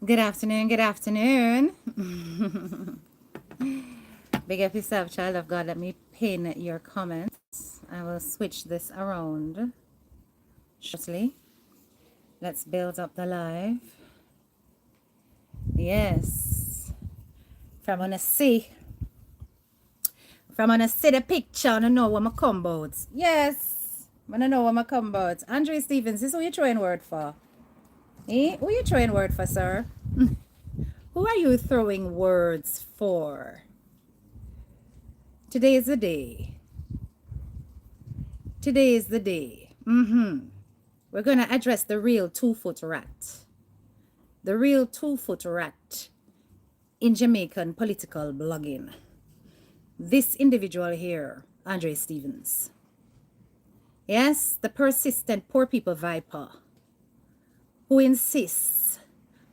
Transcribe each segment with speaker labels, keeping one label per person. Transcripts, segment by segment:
Speaker 1: Good afternoon, good afternoon. Big up yourself, child of God. Let me pin your comments. I will switch this around shortly. Let's build up the live. Yes. From on a see the picture, I know what my combo. Yes. I know what my combo. Andre Stevens, this is who you throwing word for? Eh? Who you throwing word for, sir? Who are you throwing words for? Today is the day. Today is the day. We're going to address the real 2-foot rat. The real 2-foot rat in Jamaican political blogging. This individual here, Andre Stevens. Yes, the persistent poor people viper who insists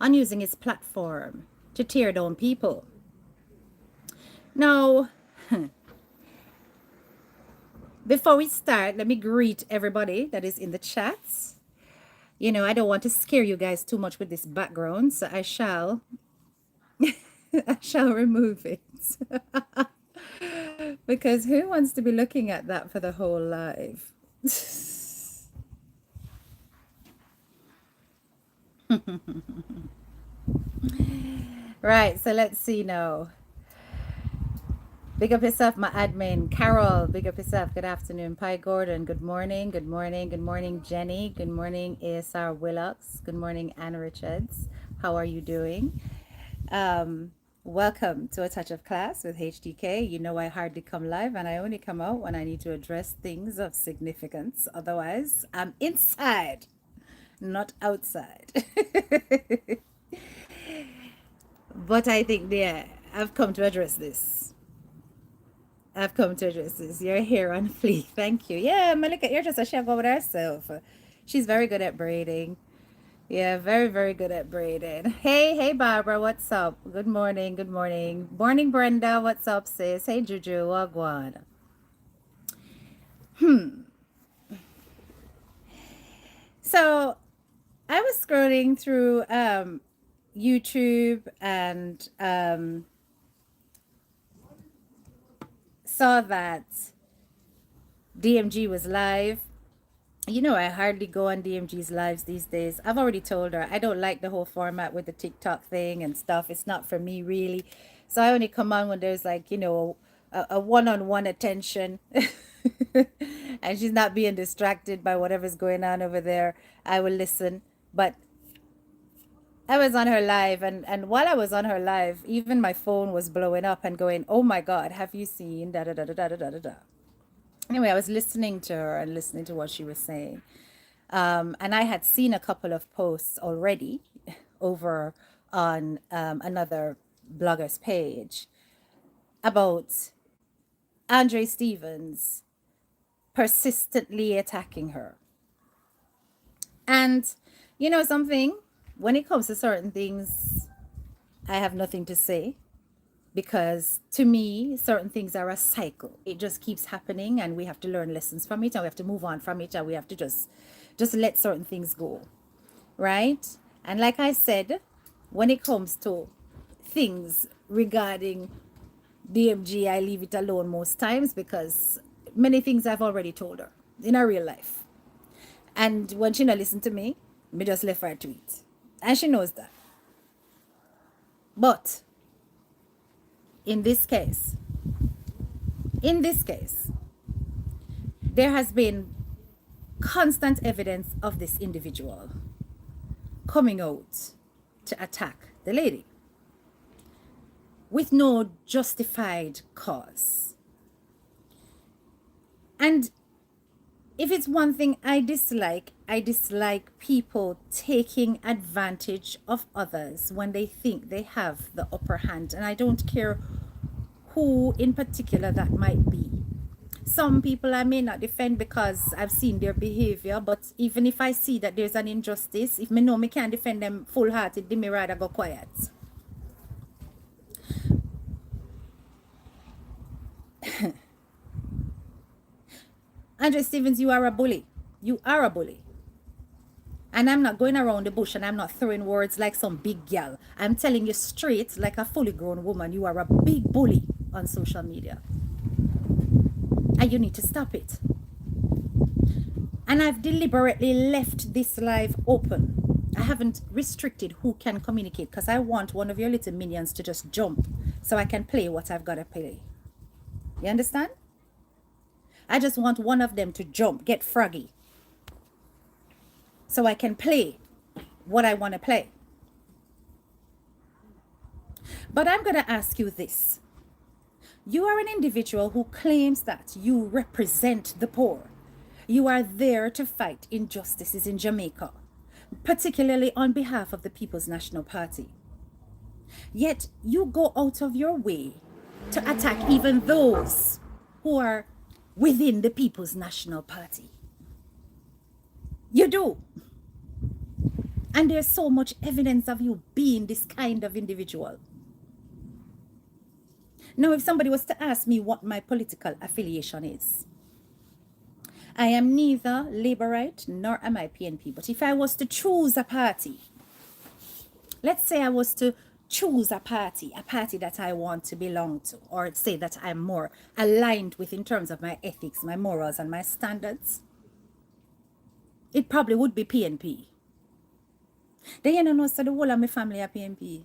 Speaker 1: on using his platform to tear down people. Now, before we start, let me greet everybody that is in the chats. You know, I don't want to scare you guys too much with this background, so I shall remove it. Because who wants to be looking at that for the whole live? Right, so let's see now. Big up yourself, my admin. Carol, big up yourself. Good afternoon. Pi Gordon, good morning. Good morning. Good morning, Jenny. Good morning, ASR Willocks. Good morning, Anna Richards. How are you doing? Welcome to A Touch of Class with HDK. You know I hardly come live and I only come out when I need to address things of significance. Otherwise, I'm inside, not outside. But I think, yeah, I've come to address this. You're here on fleek. Thank you. Yeah, Malika, you're just a chef over herself. She's very good at braiding. Yeah, very, very good at braiding. Hey, Barbara, what's up? Good morning, good morning. Morning, Brenda, what's up, sis? Hey, Juju, wagwan. So, I was scrolling through YouTube and saw that DMG was live. You know, I hardly go on DMG's lives these days. I've already told her I don't like the whole format with the TikTok thing and stuff. It's not for me, really. So I only come on when there's like, you know, a one-on-one attention and she's not being distracted by whatever's going on over there. I will listen. But I was on her live, and while I was on her live, even my phone was blowing up and going, oh my God, have you seen da da da da da da da da? Anyway, I was listening to her and listening to what she was saying. And I had seen a couple of posts already over on another blogger's page about Andre Stevens persistently attacking her. And you know something? When it comes to certain things, I have nothing to say because to me, certain things are a cycle. It just keeps happening and we have to learn lessons from it and we have to move on from it and we have to just let certain things go. Right? And like I said, when it comes to things regarding DMG, I leave it alone most times because many things I've already told her in her real life. And when she not listen to me just left her tweet. And she knows that. But in this case, in this case, there has been constant evidence of this individual coming out to attack the lady with no justified cause. And if it's one thing I dislike people taking advantage of others when they think they have the upper hand. And I don't care who in particular that might be. Some people I may not defend because I've seen their behavior, but even if I see that there's an injustice, if me know me can't defend them full-heartedly, me rather go quiet. Andre Stevens, you are a bully. You are a bully. And I'm not going around the bush and I'm not throwing words like some big gal. I'm telling you straight, like a fully grown woman, you are a big bully on social media. And you need to stop it. And I've deliberately left this live open. I haven't restricted who can communicate because I want one of your little minions to just jump so I can play what I've got to play. You understand? I just want one of them to jump, get froggy, so I can play what I want to play. But I'm going to ask you this. You are an individual who claims that you represent the poor. You are there to fight injustices in Jamaica, particularly on behalf of the People's National Party. Yet you go out of your way to attack even those who are within the People's National Party. You do. And there's so much evidence of you being this kind of individual. Now, if somebody was to ask me what my political affiliation is, I am neither Labourite nor am I PNP. But if I was to choose a party, let's say I was to choose a party that I want to belong to, or say that I'm more aligned with in terms of my ethics, my morals, and my standards, it probably would be PNP. They know so the whole of my family are PNP.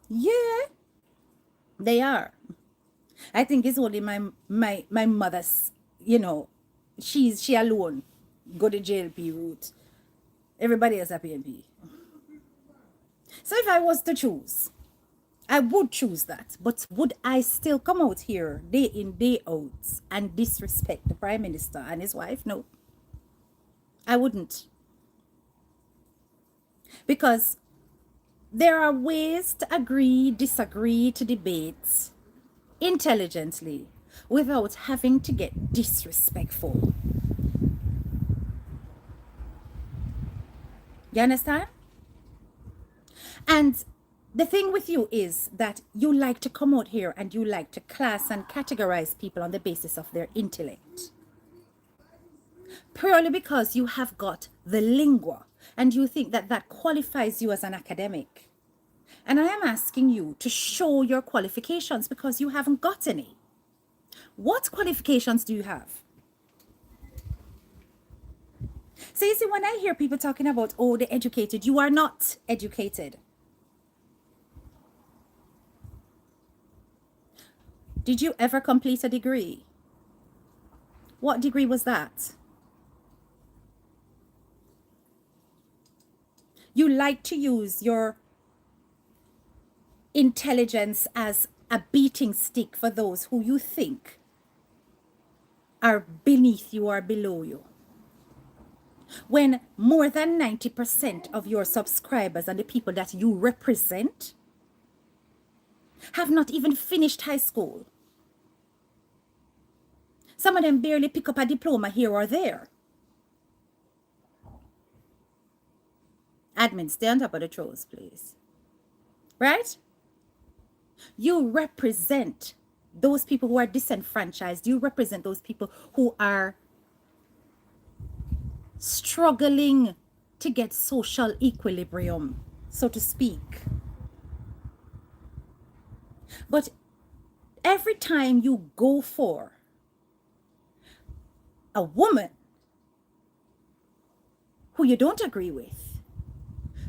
Speaker 1: Yeah, they are. I think it's only my mother's, she alone go the JLP route. Everybody else are PNP. So if I was to choose, I would choose that. But would I still come out here day in, day out and disrespect the Prime Minister and his wife? No. I wouldn't. Because there are ways to agree, disagree, to debate intelligently without having to get disrespectful. You understand? And the thing with you is that you like to come out here and you like to class and categorize people on the basis of their intellect. Purely because you have got the lingua and you think that that qualifies you as an academic. And I am asking you to show your qualifications because you haven't got any. What qualifications do you have? So you see, when I hear people talking about, oh, they're educated, you are not educated. Did you ever complete a degree? What degree was that? You like to use your intelligence as a beating stick for those who you think are beneath you or below you. When more than 90% of your subscribers and the people that you represent have not even finished high school. Some of them barely pick up a diploma here or there. Admin, stay on top of the trolls, please. Right? You represent those people who are disenfranchised. You represent those people who are struggling to get social equilibrium, so to speak. But every time you go for a woman you don't agree with,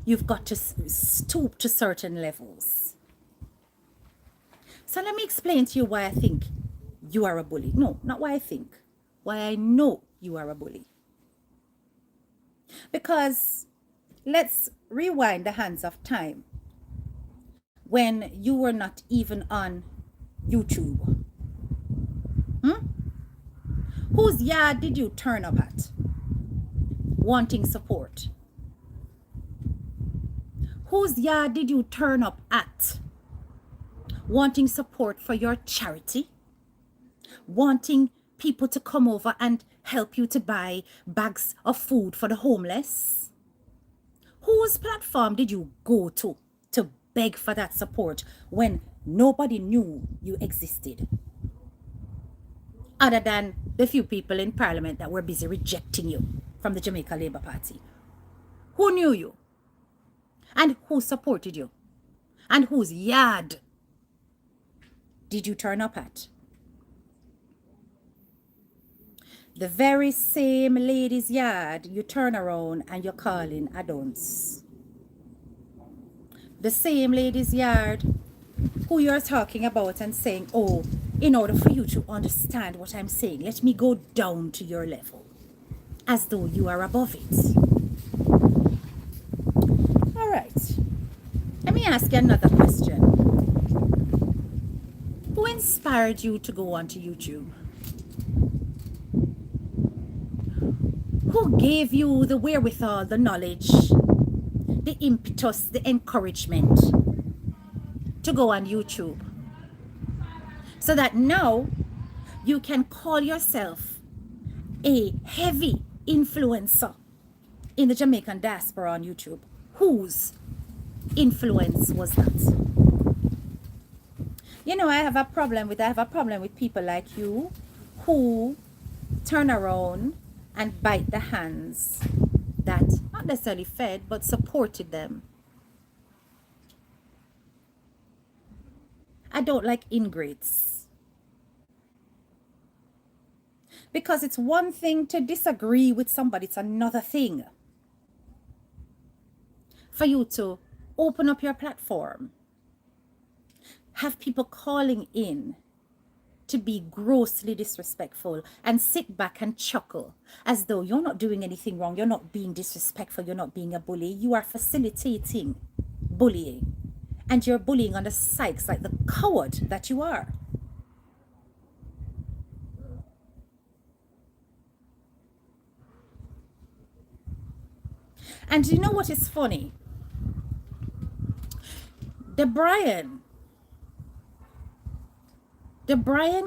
Speaker 1: you've got to stoop to certain levels. So let me explain to you why I think you are a bully. No, not why I think, why I know you are a bully. Because let's rewind the hands of time when you were not even on YouTube. Whose yard did you turn up at wanting support? Whose yard did you turn up at wanting support for your charity? Wanting people to come over and help you to buy bags of food for the homeless? Whose platform did you go to beg for that support when nobody knew you existed? Other than the few people in Parliament that were busy rejecting you from the Jamaica Labour Party. Who knew you? And who supported you? And whose yard did you turn up at? The very same lady's yard you turn around and you're calling a dunce. The same lady's yard who you're talking about and saying, oh, in order for you to understand what I'm saying, let me go down to your level, as though you are above it. All right. Let me ask you another question. Who inspired you to go onto YouTube? Who gave you the wherewithal, the knowledge, the impetus, the encouragement to go on YouTube? So that now you can call yourself a heavy influencer in the Jamaican diaspora on YouTube. Whose influence was that? You know, I have a problem with people like you who turn around and bite the hands that not necessarily fed but supported them. I don't like ingrates. Because it's one thing to disagree with somebody, it's another thing for you to open up your platform, have people calling in to be grossly disrespectful and sit back and chuckle as though you're not doing anything wrong, you're not being disrespectful, you're not being a bully, you are facilitating bullying. And you're bullying on the sides like the coward that you are. And you know what is funny? The Brian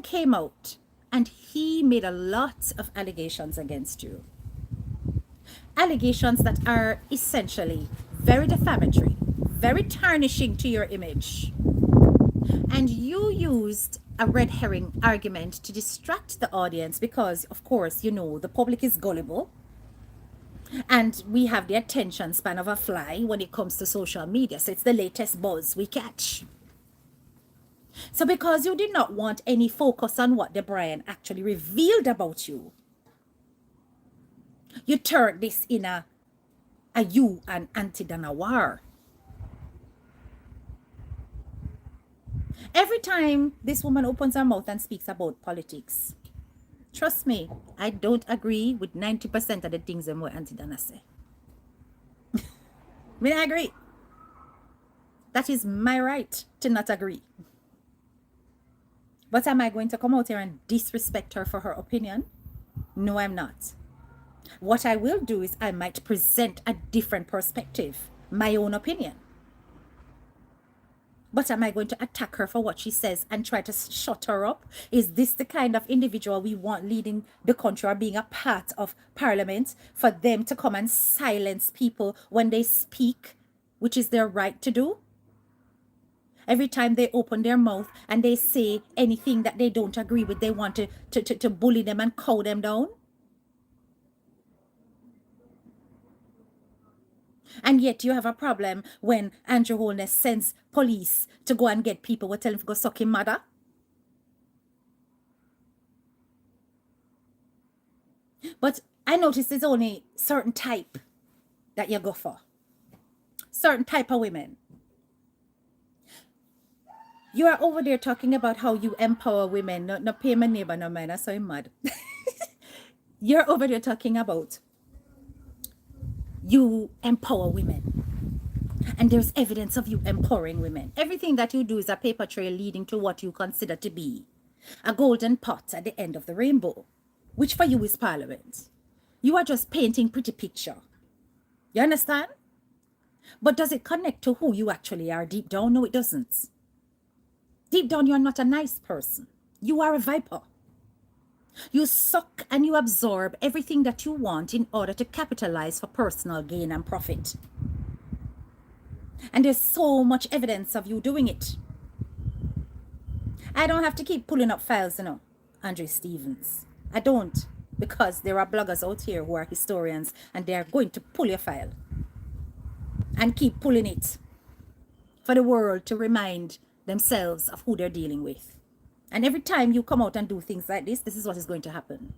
Speaker 1: came out and he made a lot of allegations against you. Allegations that are essentially very defamatory, very tarnishing to your image. And you used a red herring argument to distract the audience because, of course, you know, the public is gullible. And we have the attention span of a fly when it comes to social media. So it's the latest buzz we catch. So because you did not want any focus on what the Brian actually revealed about you, you turned this in a you and Auntie Dana war. Every time this woman opens her mouth and speaks about politics, trust me, I don't agree with 90% of the things that Auntie Dana say. I agree. That is my right to not agree. But am I going to come out here and disrespect her for her opinion? No, I'm not. What I will do is I might present a different perspective, my own opinion. But am I going to attack her for what she says and try to shut her up? Is this the kind of individual we want leading the country or being a part of Parliament, for them to come and silence people when they speak, which is their right to do? Every time they open their mouth and they say anything that they don't agree with, they want to bully them and cow them down? And yet you have a problem when Andrew Holness sends police to go and get people who tell him to go suck him mother. But I noticed there's only certain type that you go for. Certain type of women. You are over there talking about how you empower women. No pay my neighbor no mind. That's so mad. You're over there talking about you empower women. And there's evidence of you empowering women. Everything that you do is a paper trail leading to what you consider to be a golden pot at the end of the rainbow, which for you is Parliament. You are just painting pretty picture. You understand? But does it connect to who you actually are deep down? No, it doesn't. Deep down, you're not a nice person. You are a viper. You suck and you absorb everything that you want in order to capitalize for personal gain and profit. And there's so much evidence of you doing it. I don't have to keep pulling up files, Andre Stevens. I don't, because there are bloggers out here who are historians and they are going to pull your file and keep pulling it for the world to remind themselves of who they're dealing with. And every time you come out and do things like this is what is going to happen.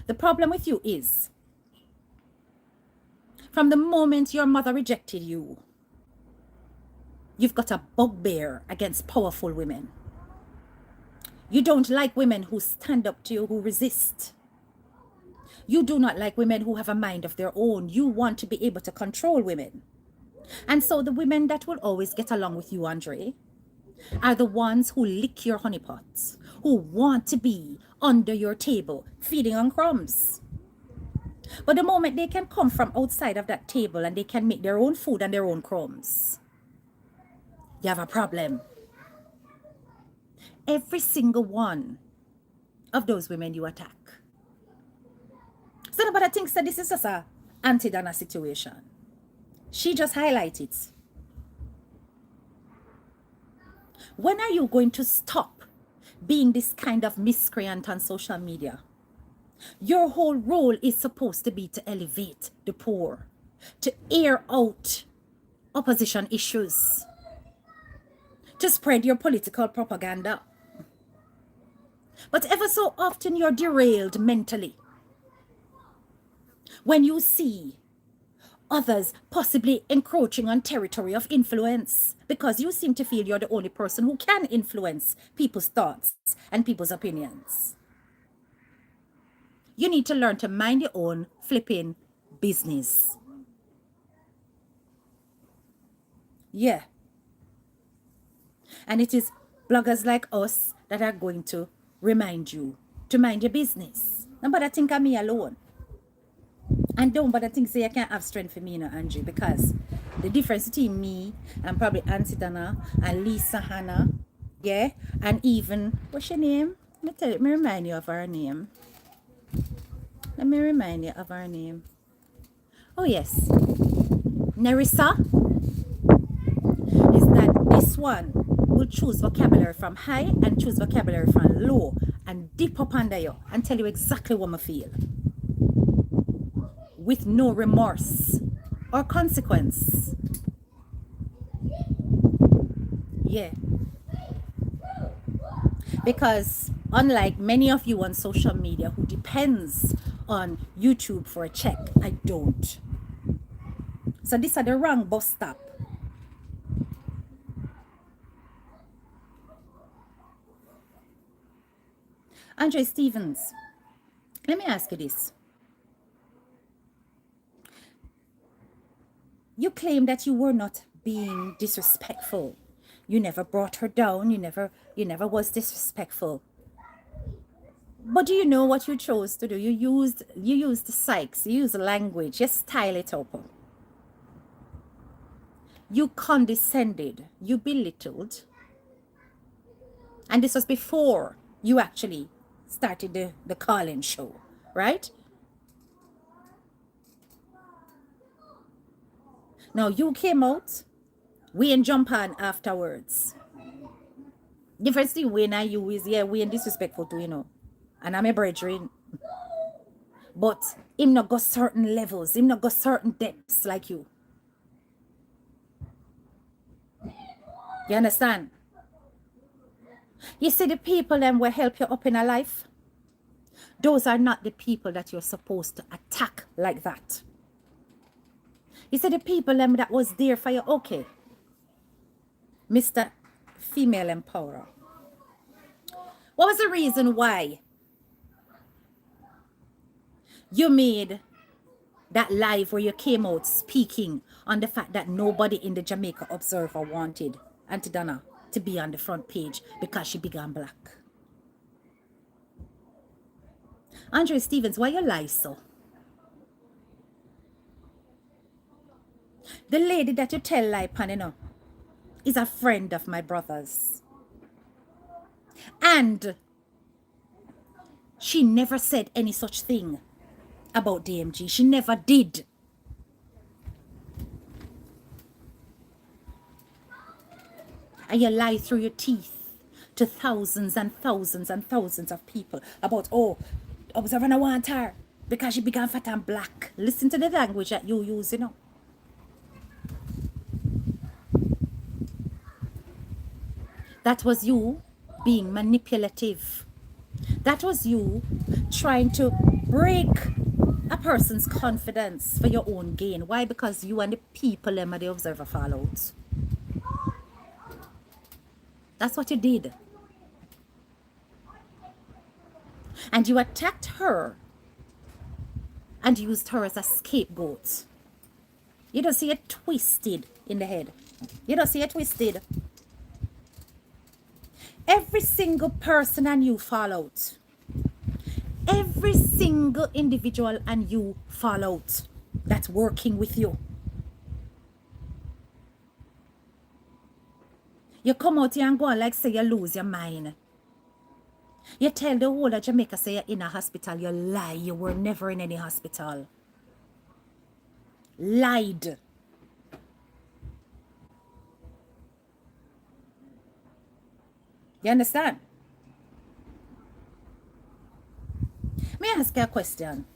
Speaker 1: The problem with you is, from the moment your mother rejected you, you've got a bugbear against powerful women. You don't like women who stand up to you, who resist. You do not like women who have a mind of their own. You want to be able to control women. And so the women that will always get along with you, Andre, are the ones who lick your honeypots, who want to be under your table, feeding on crumbs. But the moment they can come from outside of that table and they can make their own food and their own crumbs, you have a problem. Every single one of those women you attack. So nobody thinks that this is just a Auntie Donna situation. She just highlights it. When are you going to stop being this kind of miscreant on social media? Your whole role is supposed to be to elevate the poor, to air out opposition issues, to spread your political propaganda. But ever so often you're derailed mentally when you see others possibly encroaching on territory of influence, because you seem to feel you're the only person who can influence people's thoughts and people's opinions. You need to learn to mind your own flipping business. Yeah. And it is bloggers like us that are going to remind you to mind your business. Nobody think of me alone. And don't bother think say you can't have strength for me, Angie, because the difference between me and probably Auntie Donna and Lisa Hannah, yeah, and even, what's your name? Let me remind you of her name. Let me remind you of her name. Oh yes, Nerissa, is that this one will choose vocabulary from high and choose vocabulary from low and dip up under you and tell you exactly what I feel, with no remorse or consequence. Yeah. Because unlike many of you on social media who depends on YouTube for a check, I don't. So this are the wrong bus stop. Andre Stevens, let me ask you this. You claim that you were not being disrespectful. You never brought her down. You never was disrespectful. But do you know what you chose to do? You used the psychs, you used language, you style it up. You condescended, you belittled. And this was before you actually started the call-in show, right? Now you came out, we ain't jump on afterwards. Difference thing Wayne and you is, yeah, we ain't disrespectful too, and I'm a brethren. But him not got certain levels, him not got certain depths like you. You understand? You see the people them will help you up in a life. Those are not the people that you're supposed to attack like that. He said the people that was there for you, okay, Mr. Female Empowerer. What was the reason why you made that live where you came out speaking on the fact that nobody in the Jamaica Observer wanted Auntie Donna to be on the front page because she began black? Andre Stevens, why you lie so? The lady that you tell lie pan, you know, is a friend of my brother's. And she never said any such thing about DMG. She never did. And you lie through your teeth to thousands and thousands and thousands of people about, oh, Observer no want her because she began fat and black. Listen to the language that you use, you know. That was you being manipulative. That was you trying to break a person's confidence for your own gain. Why? Because you and the people them at the Observer fall out. That's what you did. And you attacked her and used her as a scapegoat. You don't see it twisted in the head. You don't see it twisted. Every single person and you fall out. Every single individual and you fall out that's working with you. You come out here and go on like say you lose your mind. You tell the whole of Jamaica say you're in a hospital. You lie. You were never in any hospital. Lied. You understand? May I ask you a question?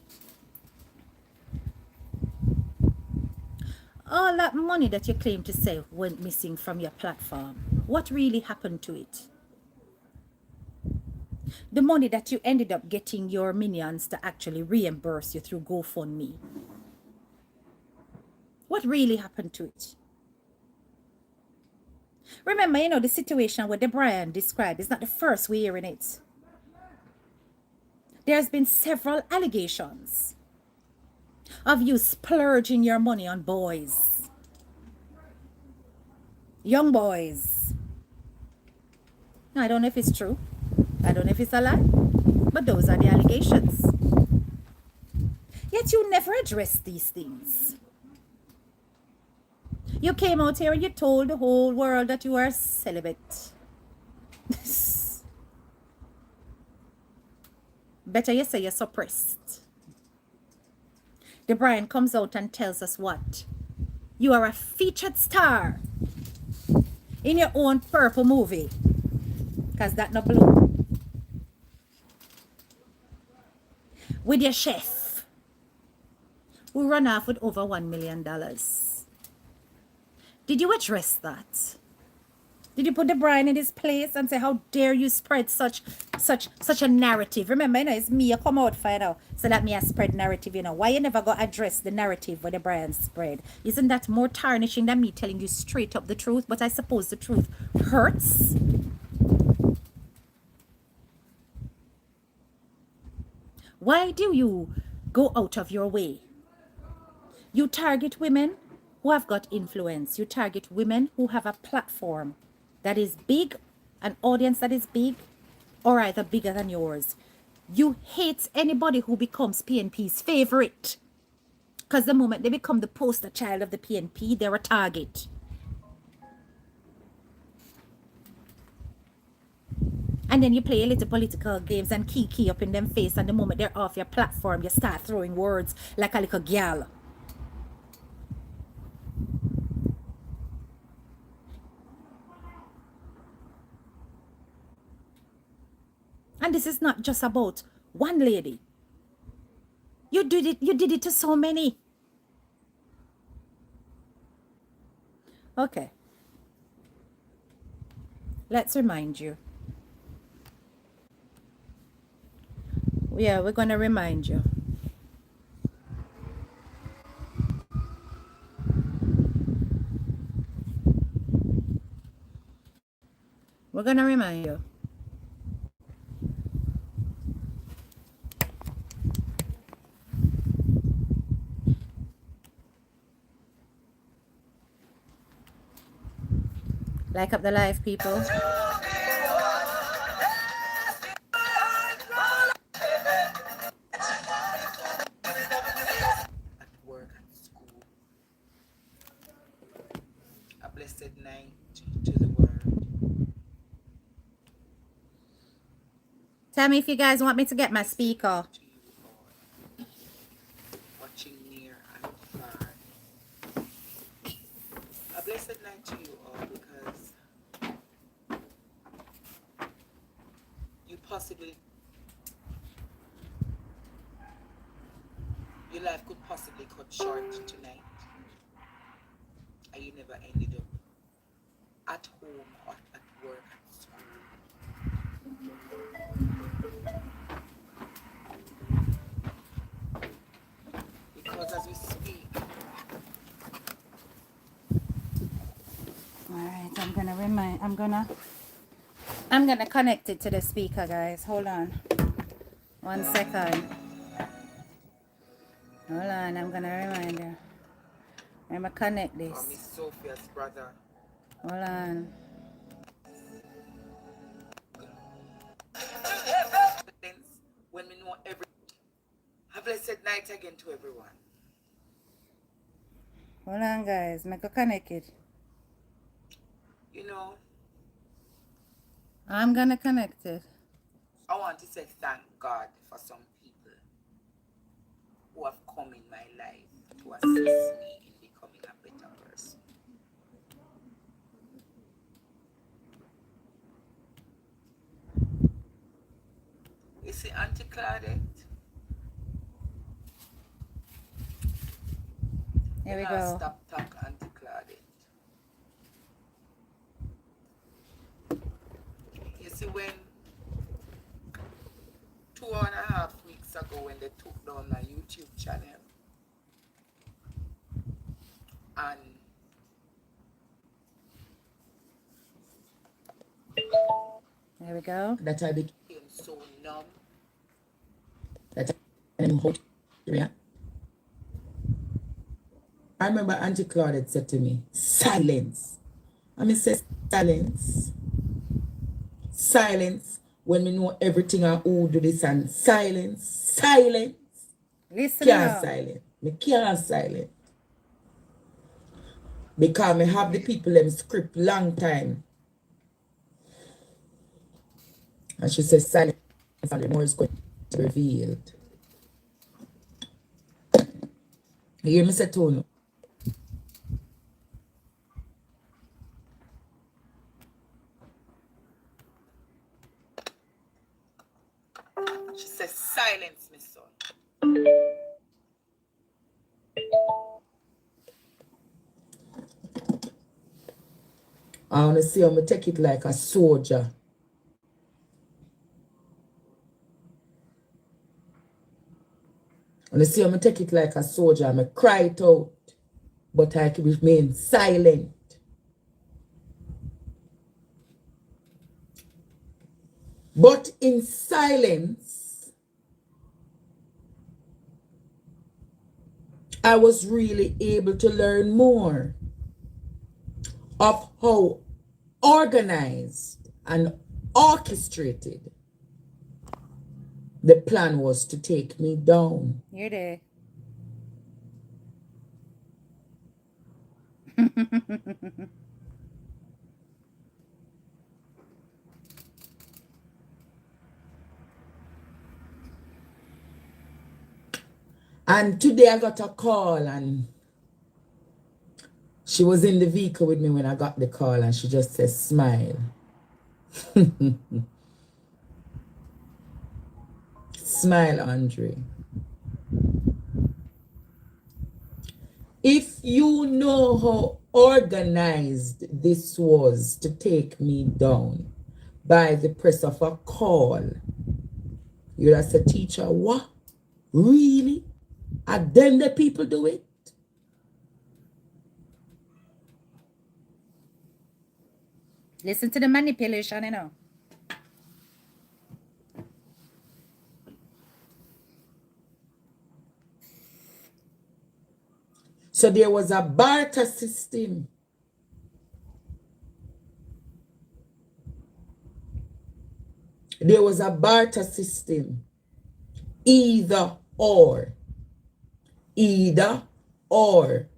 Speaker 1: All that money that you claim to say went missing from your platform, what really happened to it? The money that you ended up getting your minions to actually reimburse you through GoFundMe, what really happened to it? Remember, you know, the situation where Brian described is not the first we're hearing it. There's been several allegations of you splurging your money on boys. Young boys. I don't know if it's true. I don't know if it's a lie. But those are the allegations. Yet you never addressed these things. You came out here and you told the whole world that you are celibate. Better you say you're suppressed. The Brian comes out and tells us what? You are a featured star in your own purple movie. Because that not blue. With your chef, who run off with over $1 million. Did you address that? Did you put the Brian in his place and say, how dare you spread such a narrative? Remember, you know, it's me, you come out for, you know, so that me I spread narrative, you know. Why you never go address the narrative where the Brian spread? Isn't that more tarnishing than me telling you straight up the truth? But I suppose the truth hurts. Why do you go out of your way? You target women who have got influence. You target women who have a platform that is big, an audience that is big, or either bigger than yours. You hate anybody who becomes PNP's favorite. Because the moment they become the poster child of the PNP, they're a target. And then you play a little political games and kiki up in them face, and the moment they're off your platform, you start throwing words like a little gal. And this is not just about one lady. You did it to so many. Okay. Let's remind you. Yeah, we're gonna remind you. We're gonna remind you. Like up the live, people.
Speaker 2: At work, at school. A blessed night to the world.
Speaker 1: Tell me if you guys want me to get my
Speaker 2: Blessed
Speaker 1: speaker.
Speaker 2: night to you all, watching near and far. A blessed night to you all because you possibly, your life could possibly cut short tonight and you never ended up at home or at work, at school. Because as we speak,
Speaker 1: All right, I'm gonna connect it to the speaker, guys. Hold on. 1 second. Hold on, I'm gonna remind you. I'm gonna connect
Speaker 2: or Miss
Speaker 1: this.
Speaker 2: Sophia's brother,
Speaker 1: Hold on.
Speaker 2: when we know every. A blessed night again to everyone.
Speaker 1: Hold on, guys. Make a connect it.
Speaker 2: You know,
Speaker 1: I'm gonna connect it.
Speaker 2: I want to say thank God for some people who have come in my life to assist me in becoming a better person. You see, Auntie Claudette,
Speaker 1: Here we
Speaker 2: you
Speaker 1: go.
Speaker 2: not stop talk, Auntie Claudette. You see, when 2.5 weeks ago, when they took down my YouTube channel, and
Speaker 1: There we go.
Speaker 2: that I became so numb that I didn't hold area. I remember Auntie Claudette said to me, silence. And I said, silence. Silence when we know everything and who do this, and silence. Silence.
Speaker 1: Listen
Speaker 2: Can't
Speaker 1: up.
Speaker 2: silent. Me can't silent. Because me have the people them script long time. And she says silence and the more is going to be revealed. You hear me say Tono? She says silence, my son. I want to see how me take it like a soldier. I want to see how me take it like a soldier. I cry it out, but I can remain silent. But in silence, I was really able to learn more of how organized and orchestrated the plan was to take me down.
Speaker 1: You're there.
Speaker 2: And today I got a call, and she was in the vehicle with me when I got the call, and she just said, smile. Smile, Andre. If you know how organized this was to take me down by the press of a call,
Speaker 3: You that's the teacher. What? Really? And then the people do it?
Speaker 1: Listen to the manipulation, you know.
Speaker 3: So there was a barter system. There was a barter system. Either or. Either or.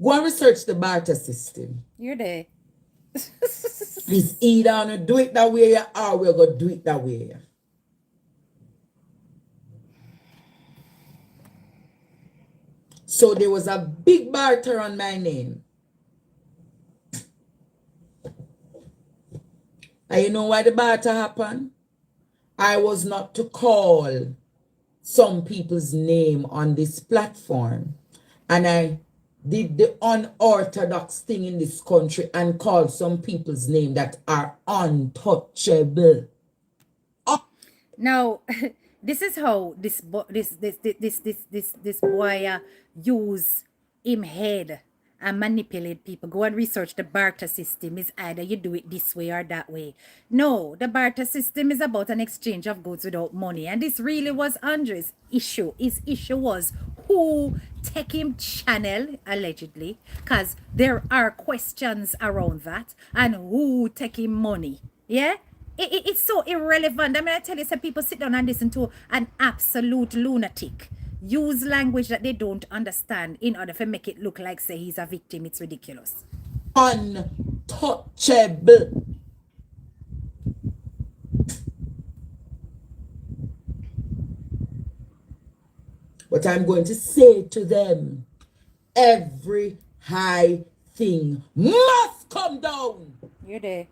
Speaker 3: Go and research the barter system.
Speaker 1: You're there.
Speaker 3: It's either gonna do it that way or we're gonna do it that way. So there was a big barter on my name. And you know why the barter happened? I was not to call some people's name on this platform. And I did the unorthodox thing in this country and called some people's name that are untouchable.
Speaker 1: Now, this is how this boy use him head and manipulate people. Go and research the barter system. Is either you do it this way or that way. No, the barter system is about an exchange of goods without money. And this really was Andre's issue. His issue was who take him channel, allegedly, because there are questions around that, and who take him money. Yeah? It's so irrelevant. I mean, I tell you, some people sit down and listen to an absolute lunatic use language that they don't understand in order to make it look like, say, he's a victim. It's ridiculous.
Speaker 3: Untouchable. But I'm going to say to them, every high thing must come down.
Speaker 1: You're there.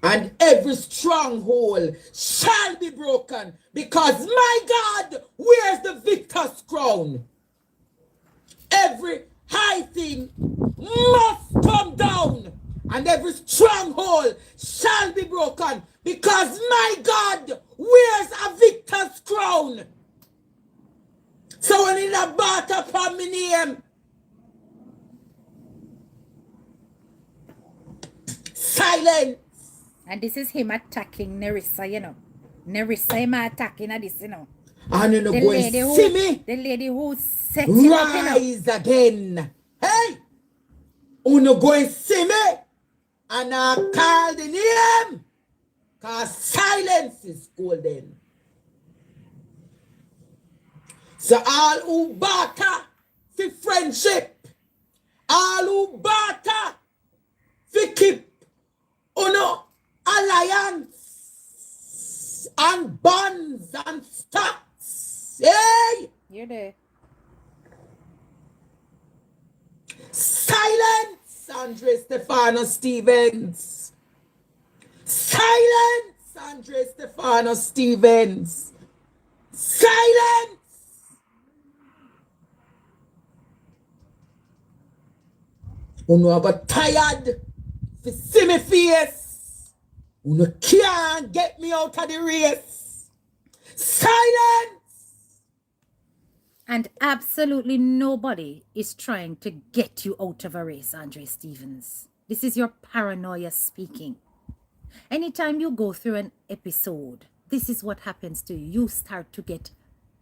Speaker 3: And every stronghold shall be broken, because my God wears the victor's crown. Every high thing must come down, and every stronghold shall be broken, because my God wears a victor's crown. So when in a barter upon my name, silence.
Speaker 1: And this is him attacking Nerissa, you know. Nerissa him attacking at this, you know.
Speaker 3: And you know, go and see me.
Speaker 1: The lady who set him up, you know.
Speaker 3: Rise again. Hey! You go and see me. And I call the name. Because silence is golden. So all who barter for friendship, all who barter for keep alliance and bonds and stocks. Hey!
Speaker 1: You're there.
Speaker 3: Silence, Andre Stefano Stevens. Silence, Andre Stefano Stevens. Silence. You got tired to see me face. You can't get me out of the race. Silence.
Speaker 1: And absolutely nobody is trying to get you out of a race, Andre Stevens. This is your paranoia speaking. Anytime you go through an episode, this is what happens to you. You start to get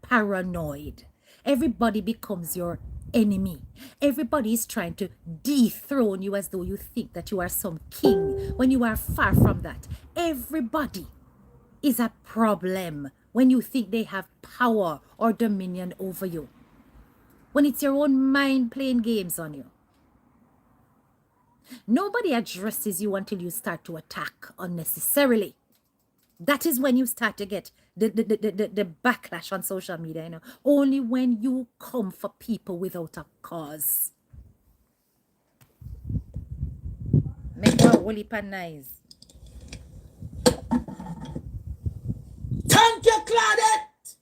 Speaker 1: paranoid. Everybody becomes your enemy. Everybody is trying to dethrone you as though you think that you are some king when you are far from that. Everybody is a problem when you think they have power or dominion over you. When it's your own mind playing games on you. Nobody addresses you until you start to attack unnecessarily. That is when you start to get the backlash on social media, you know. Only when you come for people without a cause. Make a woolly pan nice.
Speaker 3: Thank you, Claudette.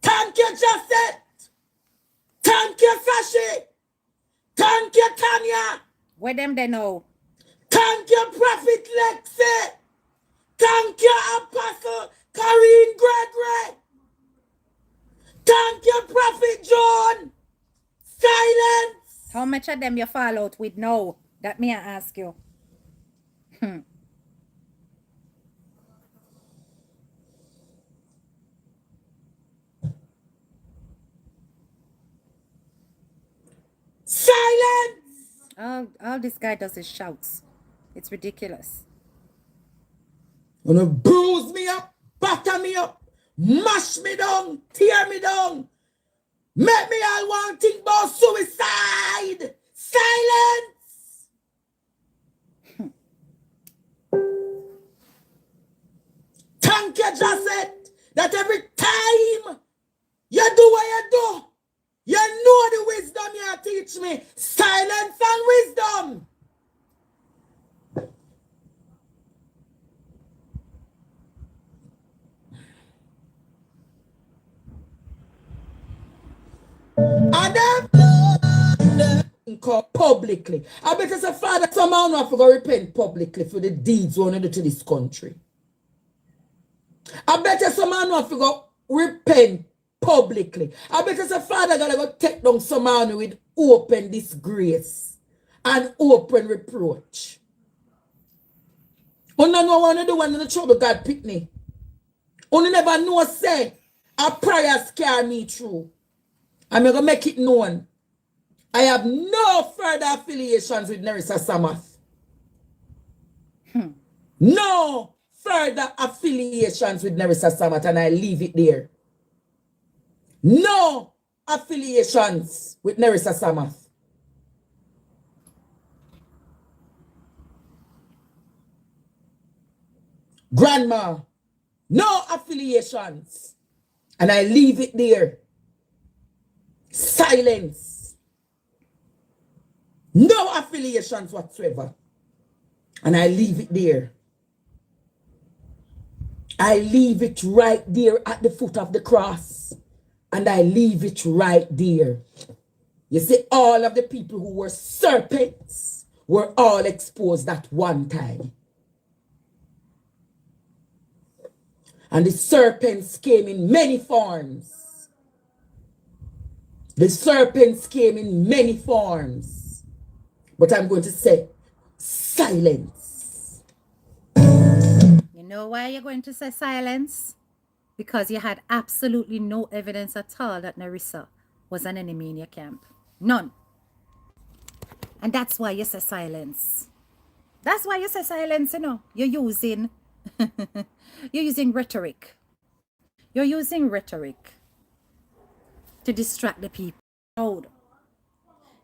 Speaker 3: Thank you, Josette. Thank you, Sashi. Thank you, Tanya.
Speaker 1: Where them they know?
Speaker 3: Thank you, Prophet Lexi. Thank you, Apostle Karine Gregory.
Speaker 1: How much of them you fall out with now? That may I ask you.
Speaker 3: Silence!
Speaker 1: All this guy does is shouts. It's ridiculous.
Speaker 3: Gonna bruise me up, batter me up, mash me down, tear me down, make me all want think about suicide. Silence! Thank you, Josette, that every time you do what you do, you know the wisdom you teach me. Silence and wisdom. And then publicly. I bet as a father, some man have to go repent publicly for the deeds we want to do to this country. I bet as a man have to go repent publicly. I bet as a father gotta go take down some man with open disgrace and open reproach. Only know what to do when the trouble God pick me. Only never know say a prayer scare me through. I'm going to make it known. I have no further affiliations with Nerissa Samath. No further affiliations with Nerissa Samath, and I leave it there. No affiliations with Nerissa Samath. Grandma, no affiliations, and I leave it there. Silence. No affiliations whatsoever. And I leave it there. I leave it right there at the foot of the cross. And I leave it right there. You see, all of the people who were serpents were all exposed at one time. And the serpents came in many forms. The serpents came in many forms. But I'm going to say, silence.
Speaker 1: You know why you're going to say silence? Because you had absolutely no evidence at all that Nerissa was an enemy in your camp. None. And that's why you say silence. That's why you say silence, you know. You're using rhetoric. You're using rhetoric to distract the people.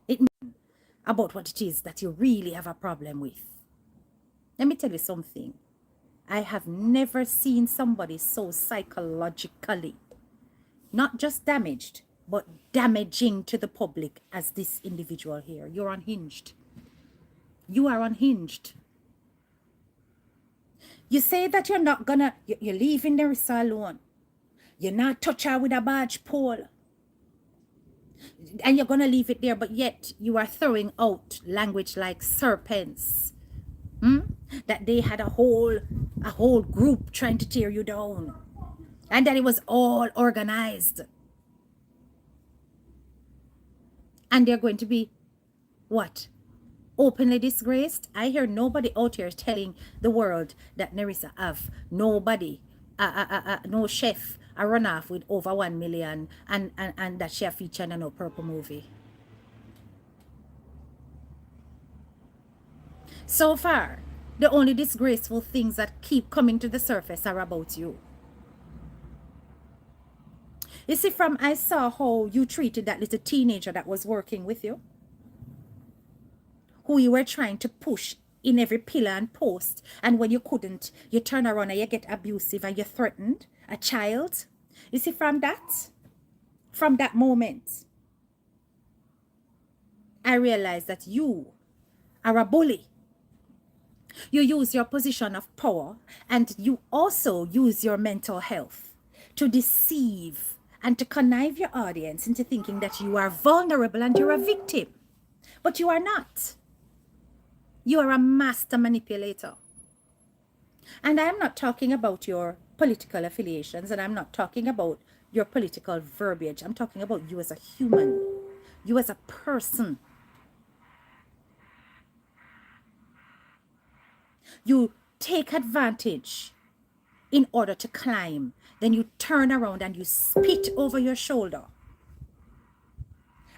Speaker 1: It about what it is that you really have a problem with. Let me tell you something. I have never seen somebody so psychologically, not just damaged, but damaging to the public as this individual here. You're unhinged. You are unhinged. You say that you're not gonna, you're leaving Nerissa alone. You're not touch her with a barge pole. And you're gonna leave it there, but yet you are throwing out language like serpents. That they had a whole group trying to tear you down. And that it was all organized. And they're going to be, what? Openly disgraced? I hear nobody out here telling the world that Nerissa have nobody, no chef, a runoff with over 1 million and that she featured in a purple movie. So far, the only disgraceful things that keep coming to the surface are about you. You see, I saw how you treated that little teenager that was working with you, who you were trying to push in every pillar and post, and when you couldn't, you turn around and you get abusive and you threatened a child. You see, from that moment, I realized that you are a bully. You use your position of power, and you also use your mental health to deceive and to connive your audience into thinking that you are vulnerable and you're a victim. But you are not. You are a master manipulator. And I'm not talking about your political affiliations, and I'm not talking about your political verbiage. I'm talking about you as a human, you as a person. You take advantage in order to climb. Then you turn around and you spit over your shoulder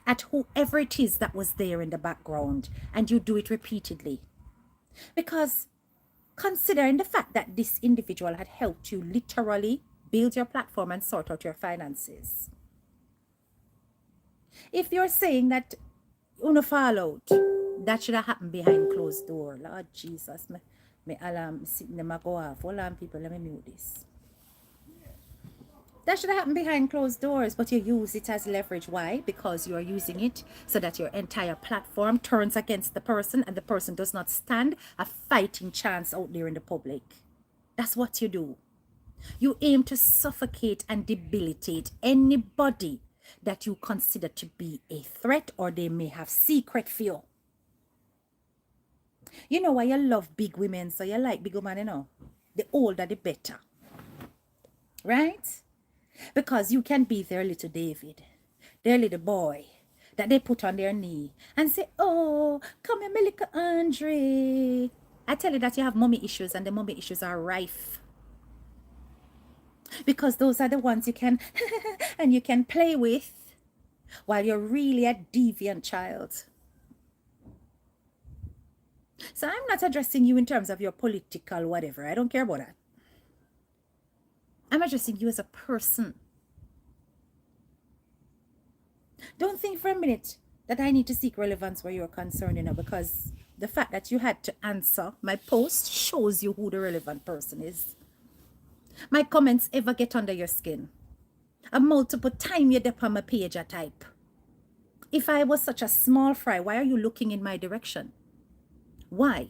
Speaker 1: at whoever it is that was there in the background, and you do it repeatedly. Because considering the fact that this individual had helped you literally build your platform and sort out your finances, if you're saying that you fall out, that should have happened behind closed door. Lord Jesus, me alarm sitting them go off. Hold on, people, let me mute this. That should have happened behind closed doors, but you use it as leverage. Why? Because you are using it so that your entire platform turns against the person and the person does not stand a fighting chance out there in the public. That's what you do. You aim to suffocate and debilitate anybody that you consider to be a threat or they may have secret for you. You know why you love big women, so you like big women, you know? The older, the better. Right? Because you can be their little David, their little boy that they put on their knee and say, oh, come here, my little Andre. I tell you that you have mommy issues, and the mommy issues are rife. Because those are the ones you can and you can play with while you're really a deviant child. So I'm not addressing you in terms of your political whatever. I don't care about that. I'm addressing you as a person. Don't think for a minute that I need to seek relevance where you're concerned, you know, because the fact that you had to answer my post shows you who the relevant person is. My comments ever get under your skin. A multiple time you dip on my page I type. If I was such a small fry, why are you looking in my direction? Why?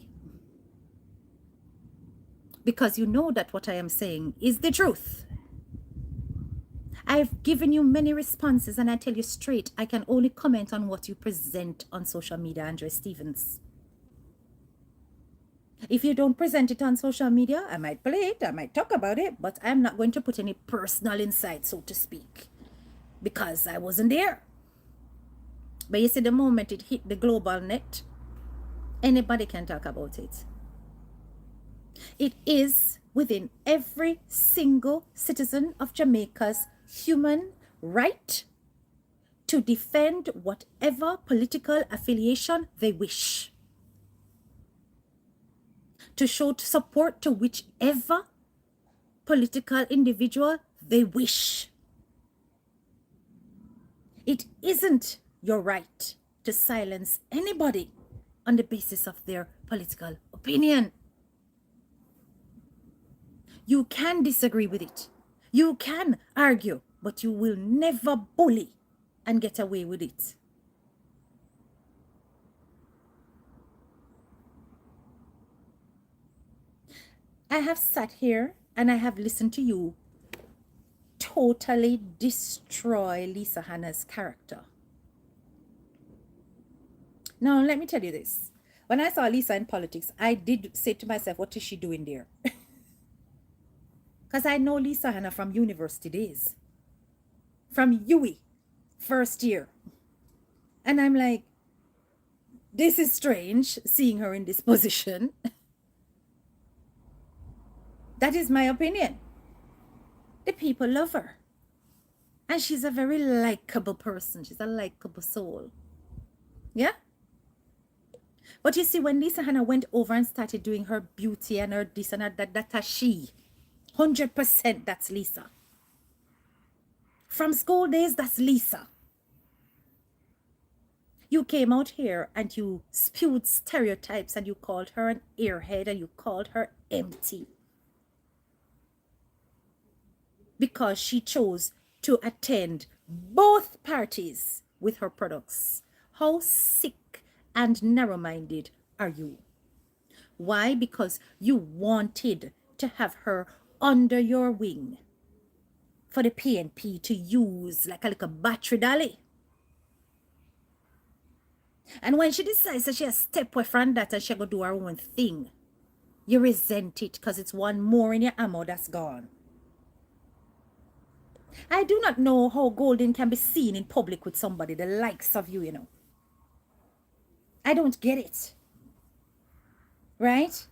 Speaker 1: Because you know that what I am saying is the truth. I've given you many responses, and I tell you straight, I can only comment on what you present on social media, Andre Stevens. If you don't present it on social media, I might play it, I might talk about it, but I'm not going to put any personal insight, so to speak, because I wasn't there. But you see, the moment it hit the global net, anybody can talk about it. It is within every single citizen of Jamaica's human right to defend whatever political affiliation they wish, to show support to whichever political individual they wish. It isn't your right to silence anybody on the basis of their political opinion. You can disagree with it. You can argue, but you will never bully and get away with it. I have sat here and I have listened to you totally destroy Lisa Hanna's character. Now, let me tell you this. When I saw Lisa in politics, I did say to myself, what is she doing there? Because I know Lisa Hanna from university days. From UWI, first year. And I'm like, this is strange, seeing her in this position. That is my opinion. The people love her. And she's a very likable person. She's a likable soul. Yeah? But you see, when Lisa Hanna went over and started doing her beauty and her this and her that, that's she. 100% that's Lisa. From school days, that's Lisa. You came out here and you spewed stereotypes and you called her an airhead and you called her empty. Because she chose to attend both parties with her products. How sick and narrow-minded are you? Why? Because you wanted to have her under your wing for the PNP to use like a little battery dolly. And when she decides that she'll step away from that and she'll go do her own thing, you resent it because it's one more in your ammo that's gone. I do not know how Golden can be seen in public with somebody the likes of you, you know. I don't get it. Right?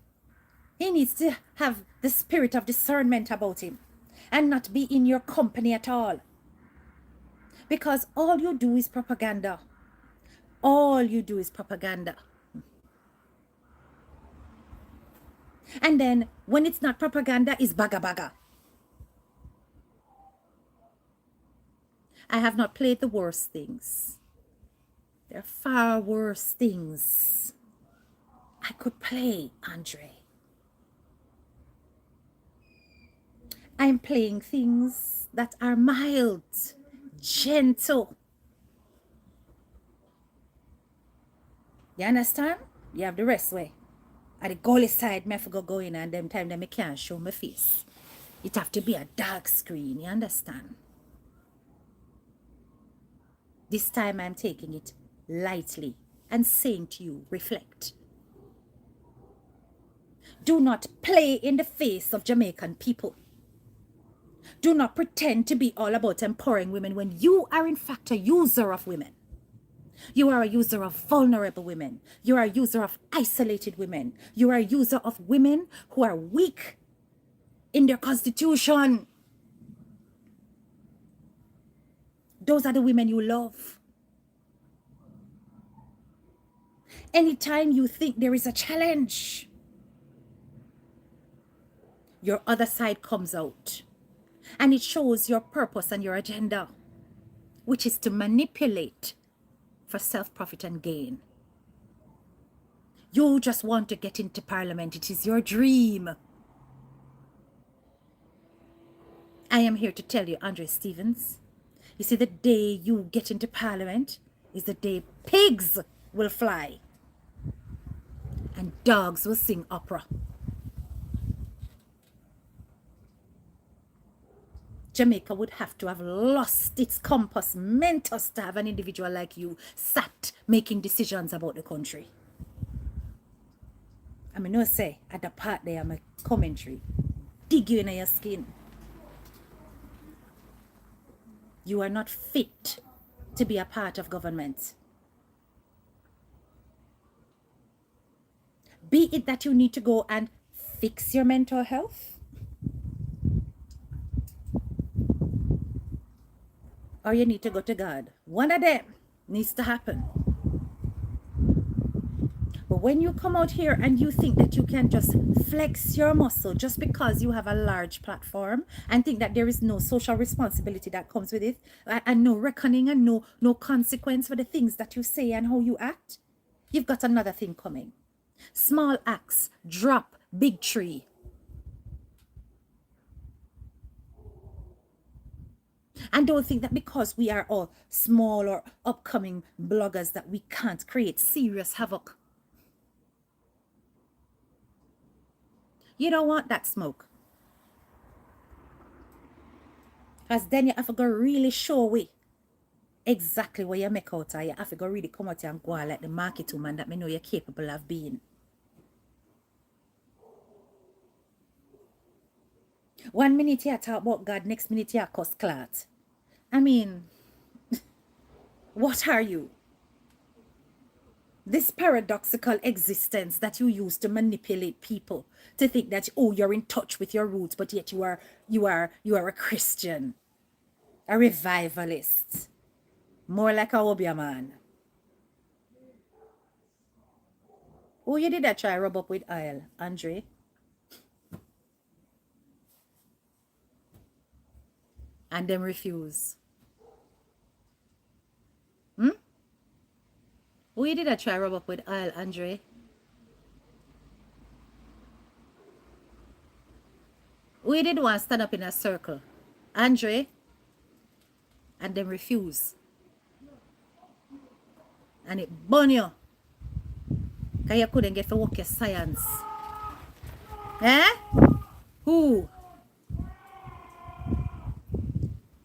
Speaker 1: He needs to have the spirit of discernment about him and not be in your company at all. Because all you do is propaganda. All you do is propaganda. And then when it's not propaganda, it's baga baga. I have not played the worst things. There are far worse things I could play, Andre. I'm playing things that are mild, gentle. You understand? You have the rest way. At the gully side, me have to go in, and them time that me can't show my face. It have to be a dark screen, you understand? This time I'm taking it lightly and saying to you, reflect. Do not play in the face of Jamaican people. Do not pretend to be all about empowering women when you are in fact a user of women. You are a user of vulnerable women. You are a user of isolated women. You are a user of women who are weak in their constitution. Those are the women you love. Anytime you think there is a challenge, your other side comes out. And it shows your purpose and your agenda, which is to manipulate for self-profit and gain. You just want to get into parliament. It is your dream. I am here to tell you, Andre Stevens, you see, the day you get into parliament is the day pigs will fly and dogs will sing opera. Jamaica would have to have lost its compass meant us to have an individual like you sat making decisions about the country. I mean, no say, at the part there, my commentary, dig you in your skin. You are not fit to be a part of government. Be it that you need to go and fix your mental health, or you need to go to God. One of them needs to happen. But when you come out here and you think that you can just flex your muscle just because you have a large platform and think that there is no social responsibility that comes with it, and no reckoning and no consequence for the things that you say and how you act, you've got another thing coming. Small axe, drop, big tree. And don't think that because we are all small or upcoming bloggers that we can't create serious havoc. You don't want that smoke. Because then you have to go really show we exactly what you make out of. You have to go really come out and go like the market woman that me know you're capable of being. One minute you talk about God, next minute you cuss clat. I mean, what are you? This paradoxical existence that you use to manipulate people to think that, oh, you're in touch with your roots, but yet you are a Christian, a revivalist, more like a Obia man. Oh, you did that try rub up with oil, Andre? And them refuse. Who you did I try rub up with oil, Andre? Who you did want stand up in a circle, Andre? And them refuse. And it burn you. Because you couldn't get to work your science. Eh? Who?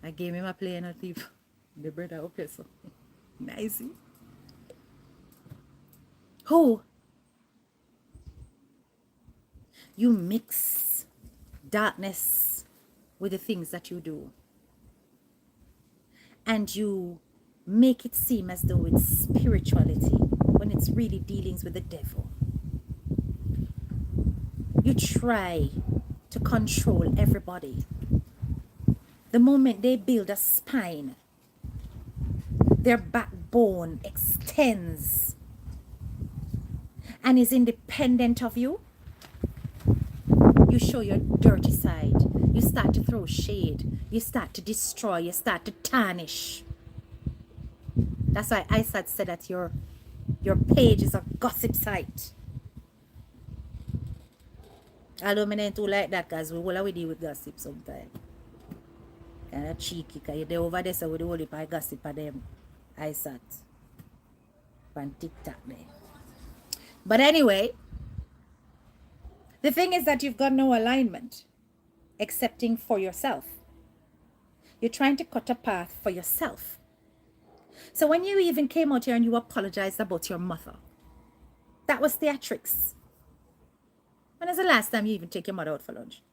Speaker 1: I gave him a play and a thief. The brother up here, so nice. Who? You mix darkness with the things that you do. And you make it seem as though it's spirituality when it's really dealings with the devil. You try to control everybody. The moment they build a spine, their backbone extends and is independent of you, you show your dirty side. You start to throw shade. You start to destroy. You start to tarnish. That's why Isat said that your page is a gossip site. Although I don't too like that, because we will deal with gossip sometimes. Kind of cheeky, because they're over there, so we do only by gossip for them. Isat. On TikTok there. But anyway, the thing is that you've got no alignment, excepting for yourself. You're trying to cut a path for yourself. So when you even came out here and you apologized about your mother, that was theatrics. When was the last time you even take your mother out for lunch?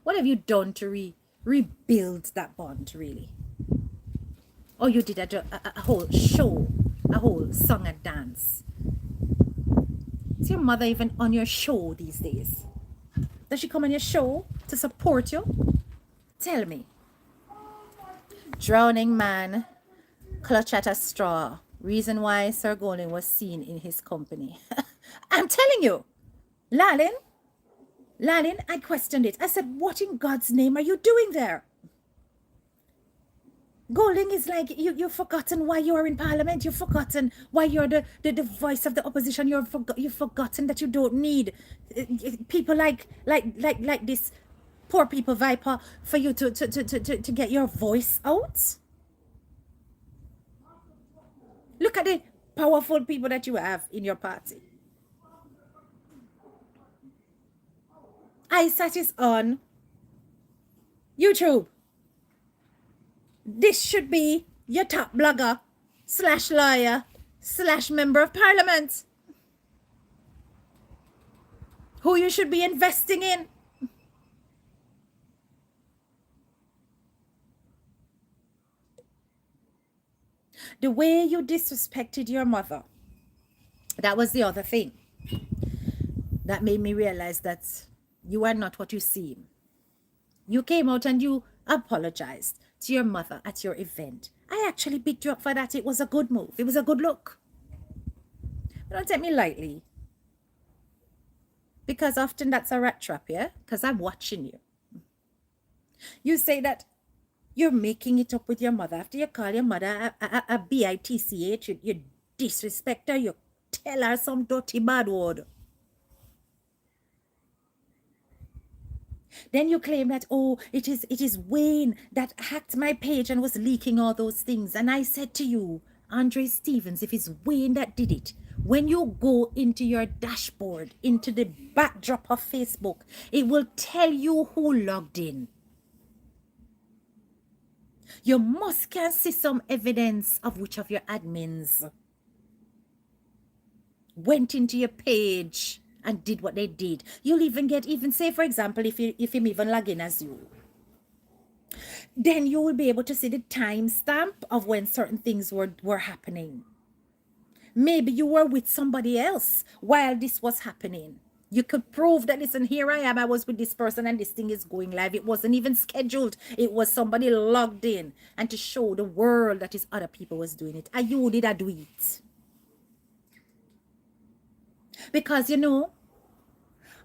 Speaker 1: What have you done to rebuild that bond, really? Or you did a whole show, a whole song and dance. Is your mother even on your show these days? Does she come on your show to support you? Tell me. Drowning man, clutch at a straw. Reason why Sir Golding was seen in his company. I'm telling you, Lalin, I questioned it. I said, what in God's name are you doing there? Golding is like, you've forgotten why you are in Parliament. You've forgotten why you're the voice of the opposition. You've forgotten that you don't need people like this poor people Viper for you to get your voice out. Look at the powerful people that you have in your party. Isat is on YouTube. This should be your top blogger / lawyer / member of parliament, who you should be investing in. The way you disrespected your mother, that was the other thing that made me realize that you are not what you seem. You came out and you apologized to your mother at your event. I actually picked you up for that. It was a good move. It was a good look. But don't take me lightly, because often that's a rat trap, yeah? Because I'm watching you. You say that you're making it up with your mother after you call your mother a bitch. You disrespect her. You tell her some dirty bad word. Then you claim that, oh, it is Wayne that hacked my page and was leaking all those things. And I said to you, Andre Stevens, if it's Wayne that did it, when you go into your dashboard, into the backdrop of Facebook, it will tell you who logged in. You must can see some evidence of which of your admins went into your page and did what they did. You'll even get, say for example, if him even log in as you, then you will be able to see the timestamp of when certain things were happening. Maybe you were with somebody else while this was happening. You could prove that, listen, here I am, I was with this person and this thing is going live. It wasn't even scheduled. It was somebody logged in, and to show the world that is other people was doing it. And you did do it. Because, you know,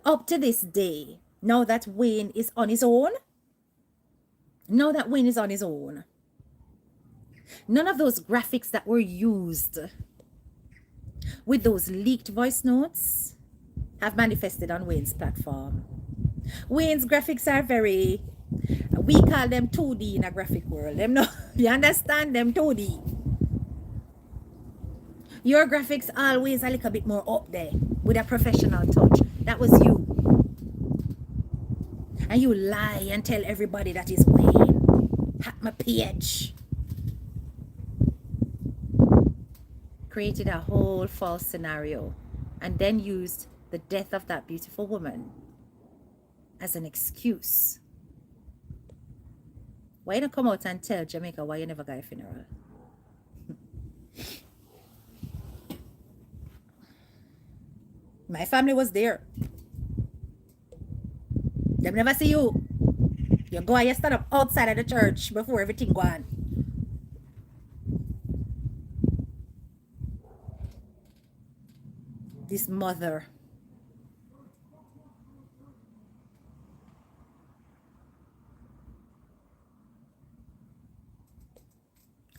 Speaker 1: up to this day, now that Wayne is on his own, none of those graphics that were used with those leaked voice notes have manifested on Wayne's platform. Wayne's graphics are very, we call them 2D in a graphic world. Them no, you understand them 2D. Your graphics always a little bit more up there with a professional touch. That was you. And you lie and tell everybody that is Wayne. Hack my page. Created a whole false scenario and then used the death of that beautiful woman as an excuse. Why you don't come out and tell Jamaica why you never got a funeral? My family was there. Them never see you. You go and you stand up outside of the church before everything go on. This mother.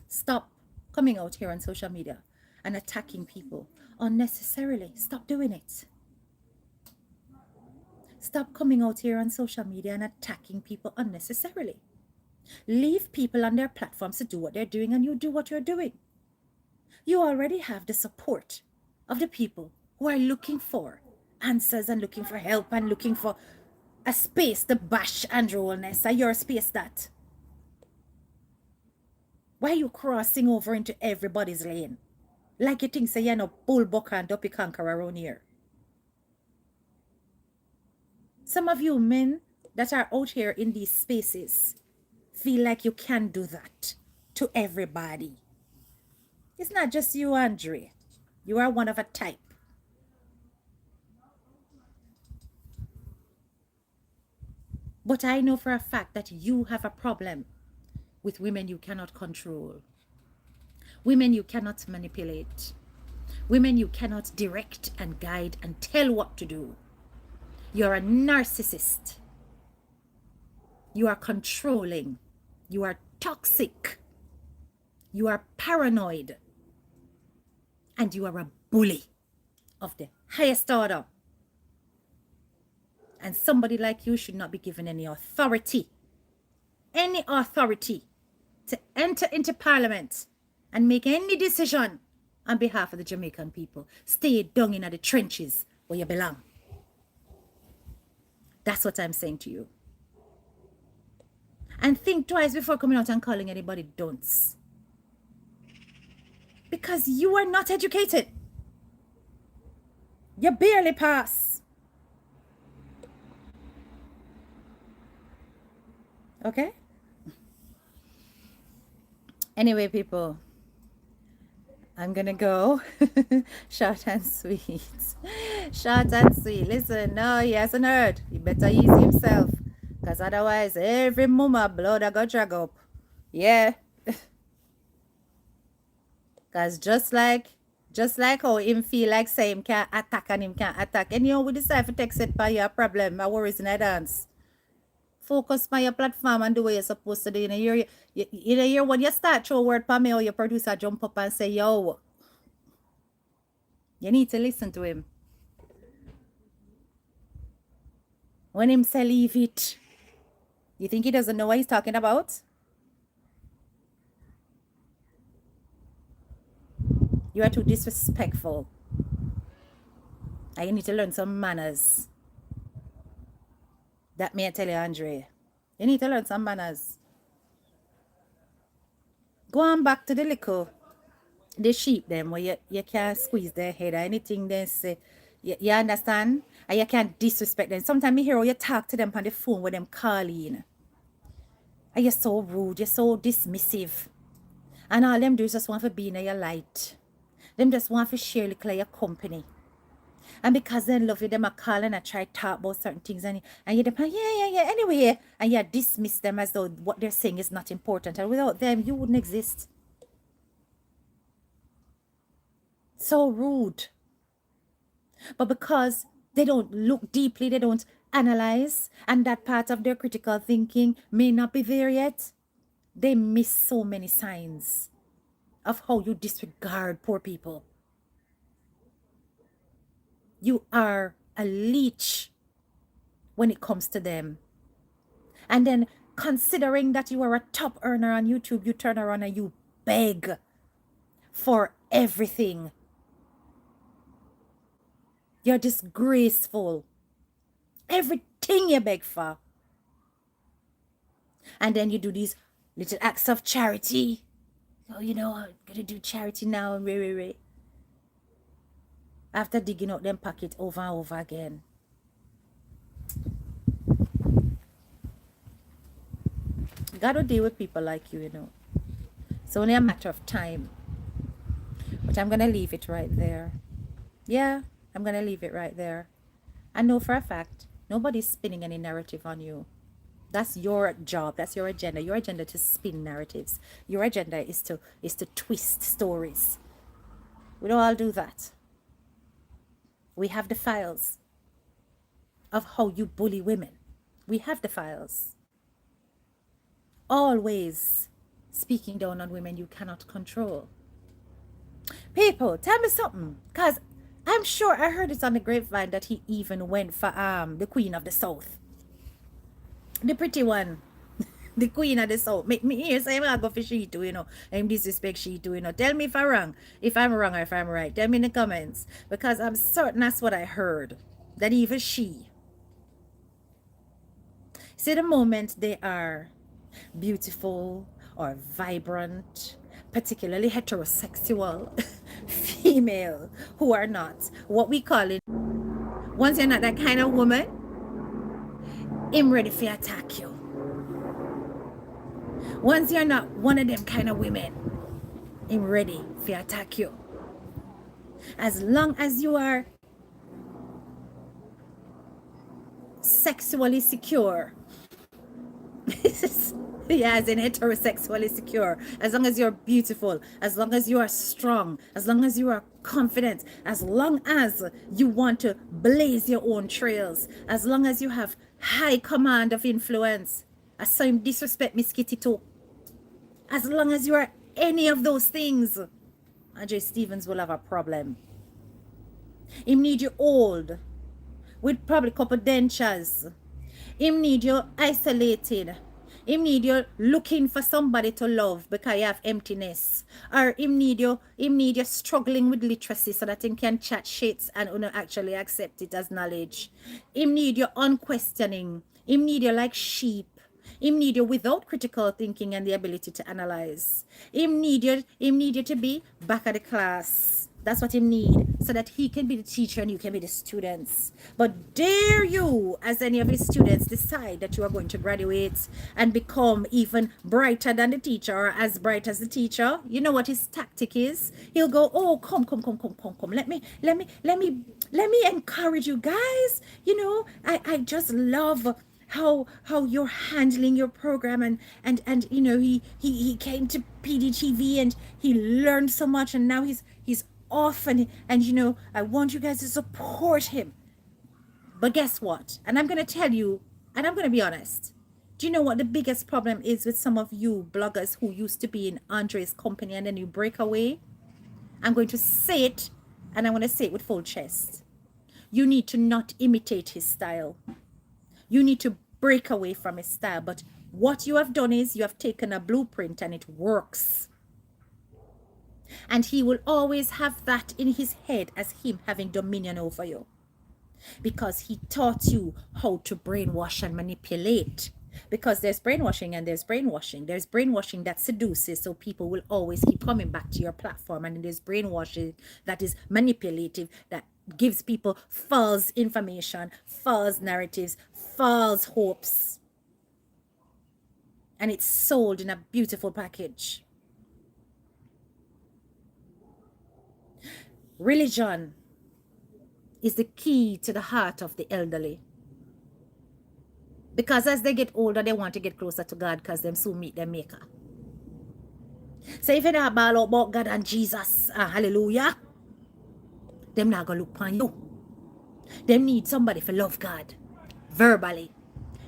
Speaker 1: Stop coming out here on social media and attacking people unnecessarily. Stop doing it. Stop coming out here on social media and attacking people unnecessarily. Leave people on their platforms to do what they're doing, and you do what you're doing. You already have the support of the people who are looking for answers and looking for help and looking for a space to bash Andrew Holness. Are your space that? Why are you crossing over into everybody's lane? Like you think say you're no bull buck and dopey conqueror around here. Some of you men that are out here in these spaces feel like you can do that to everybody. It's not just you, Andre. You are one of a type. But I know for a fact that you have a problem with women you cannot control. Women you cannot manipulate. Women you cannot direct and guide and tell what to do. You're a narcissist. You are controlling. You are toxic. You are paranoid. And you are a bully of the highest order. And somebody like you should not be given any authority to enter into parliament and make any decision on behalf of the Jamaican people. Stay down in the trenches where you belong. That's what I'm saying to you. And think twice before coming out and calling anybody dunce. Because you are not educated. You barely pass. Okay? Anyway, people, I'm gonna go. Short and sweet. Short and sweet. Listen, no, he hasn't heard. He better ease himself. Because otherwise, every mama blood I got drag up. Yeah. Because just like how him feel like say him can't attack and him can't attack. And you know, we decide to text it by your problem, my worries in advance. Focus on your platform and do what you're supposed to do. In a year when you start throw a word for me or your producer jump up and say, yo, you need to listen to him. When him say leave it, you think he doesn't know what he's talking about? You are too disrespectful. And you need to learn some manners. That may I tell you, Andre. You need to learn some manners. Go on back to the sheep them where you can't squeeze their head or anything they say. You understand? And you can't disrespect them. Sometimes you hear how you talk to them on the phone with them calling. And you're so rude, you're so dismissive. And all them do is just want to be in your light. Them just want to share little of your company. And because they love you, them a call and I try to talk about certain things and you them yeah, anyway, and you dismiss them as though what they're saying is not important. And without them, you wouldn't exist. So rude. But because they don't look deeply, they don't analyze, and that part of their critical thinking may not be there yet, they miss so many signs of how you disregard poor people. You are a leech when it comes to them. And then considering that you are a top earner on YouTube, you turn around and you beg for everything. You're disgraceful. Everything you beg for. And then you do these little acts of charity. Oh, you know, I'm going to do charity now. And after digging out them pocket over and over again. God will deal with people like you, you know. It's only a matter of time. But I'm going to leave it right there. Yeah, I'm going to leave it right there. I know for a fact Nobody's spinning any narrative on you. That's your job. That's your agenda. Your agenda to spin narratives. Your agenda is to twist stories. We don't all do that. We have the files of how you bully women. We have the files. Always speaking down on women you cannot control. People, tell me something, because I'm sure I heard it on the grapevine that he even went for the Queen of the South. The pretty one. The Queen of the South. Make me hear say I go for she too, you know. I'm disrespect she too, you know. Tell me if I'm wrong. If I'm wrong or if I'm right. Tell me in the comments. Because I'm certain that's what I heard. That even she. See, the moment they are beautiful or vibrant, particularly heterosexual female who are not what we call it, once you're not that kind of woman, I'm ready for attack you. Once you're not one of them kind of women, I'm ready for attack you. As long as you are sexually secure, yeah, as in heterosexually secure, as long as you're beautiful, as long as you are strong, as long as you are confident, as long as you want to blaze your own trails, as long as you have high command of influence. I saw him disrespect Miss Kitty too. As long as you are any of those things, Andre Stevens will have a problem. Him need you old, with probably couple dentures. Him need you isolated. Him need you looking for somebody to love because you have emptiness. Or him need you struggling with literacy so that him can chat shit and actually accept it as knowledge. Him need you unquestioning. Him need you like sheep. Him need you without critical thinking and the ability to analyze. Him need you to be back at the class. That's what him need, so that he can be the teacher and you can be the students. But dare you, as any of his students, decide that you are going to graduate and become even brighter than the teacher or as bright as the teacher, you know what his tactic is? He'll go, oh, come. Let me encourage you guys. You know, I just love how you're handling your program, and you know, he came to PDTV and he learned so much, and now he's off, and you know, I want you guys to support him. But guess what? And I'm going to tell you, and I'm going to be honest. Do you know what the biggest problem is with some of you bloggers who used to be in Andre's company and then you break away? I'm going to say it, and I'm going to say it with full chest. You need to not imitate his style. You need to break away from his style. But what you have done is you have taken a blueprint and it works. And he will always have that in his head as him having dominion over you. Because he taught you how to brainwash and manipulate. Because there's brainwashing and there's brainwashing. There's brainwashing that seduces, so people will always keep coming back to your platform. And there's brainwashing that is manipulative, that gives people false information, false narratives, false hopes. And it's sold in a beautiful package. Religion is the key to the heart of the elderly. Because as they get older, they want to get closer to God because them soon meet their maker. So if you not ball out about God and Jesus, hallelujah, them not gonna look upon you. Them need somebody for love God verbally.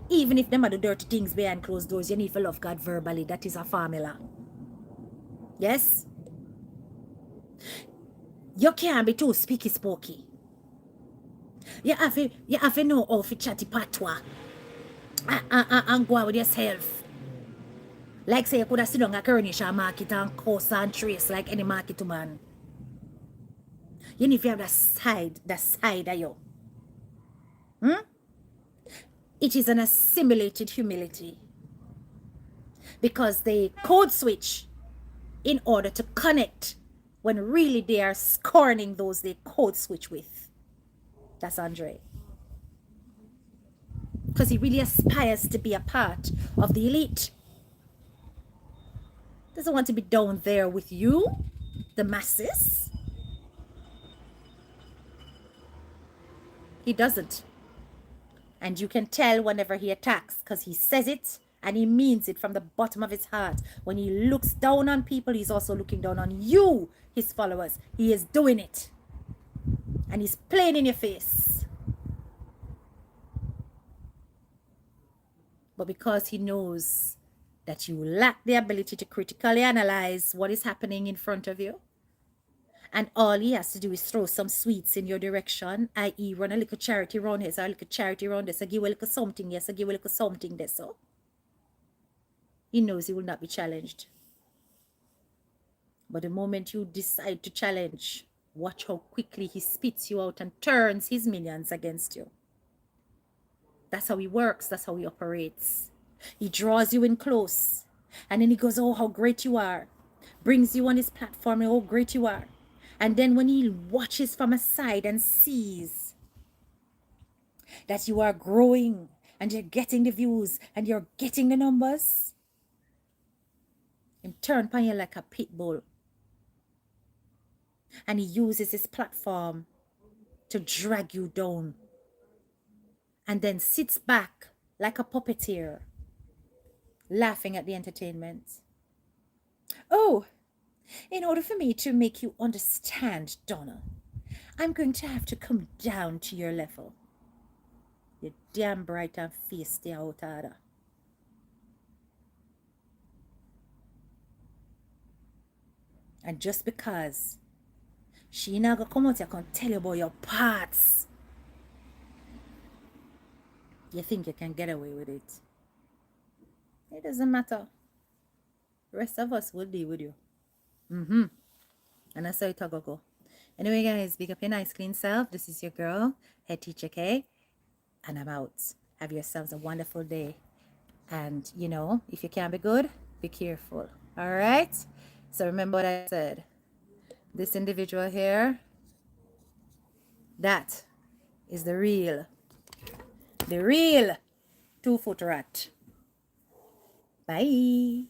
Speaker 1: Even if them are the dirty things behind closed doors, you need for love God verbally. That is a formula. Yes? You can't be too speaky spooky. You have to know how to chatty patois. And go on with yourself. Like say you could have sit down at Coronation Market and course and trace like any market man. You need to have that side of you. It is an assimilated humility. Because they code switch in order to connect when really they are scorning those they code switch with. That's Andre. Because he really aspires to be a part of the elite. Doesn't want to be down there with you, the masses. He doesn't. And you can tell whenever he attacks because he says it and he means it from the bottom of his heart. When he looks down on people, he's also looking down on you, his followers. He is doing it. And he's playing in your face. But because he knows that you lack the ability to critically analyze what is happening in front of you, and all he has to do is throw some sweets in your direction, i.e. run a little charity around here, so a little charity around this, so give a little something, yes, so give a little something there, so he knows he will not be challenged. But the moment you decide to challenge, watch how quickly he spits you out and turns his minions against you. That's how he works. That's how he operates. He draws you in close. And then he goes, oh, how great you are. Brings you on his platform and how great you are. And then when he watches from aside and sees that you are growing and you're getting the views and you're getting the numbers, he turns upon you like a pit bull. And he uses his platform to drag you down. And then sits back like a puppeteer, laughing at the entertainment. Oh, in order for me to make you understand, Donna, I'm going to have to come down to your level. You damn bright and feisty out there. And just because she not gonna come out here and tell you about your parts, you think you can get away with it. It doesn't matter. The rest of us will deal with you. And that's how it go. Anyway, guys, big up your nice clean self. This is your girl, Head Teacher K. And I'm out. Have yourselves a wonderful day. And, you know, if you can't be good, be careful. All right? So remember what I said. This individual here, that is the real 2-foot rat. Bye.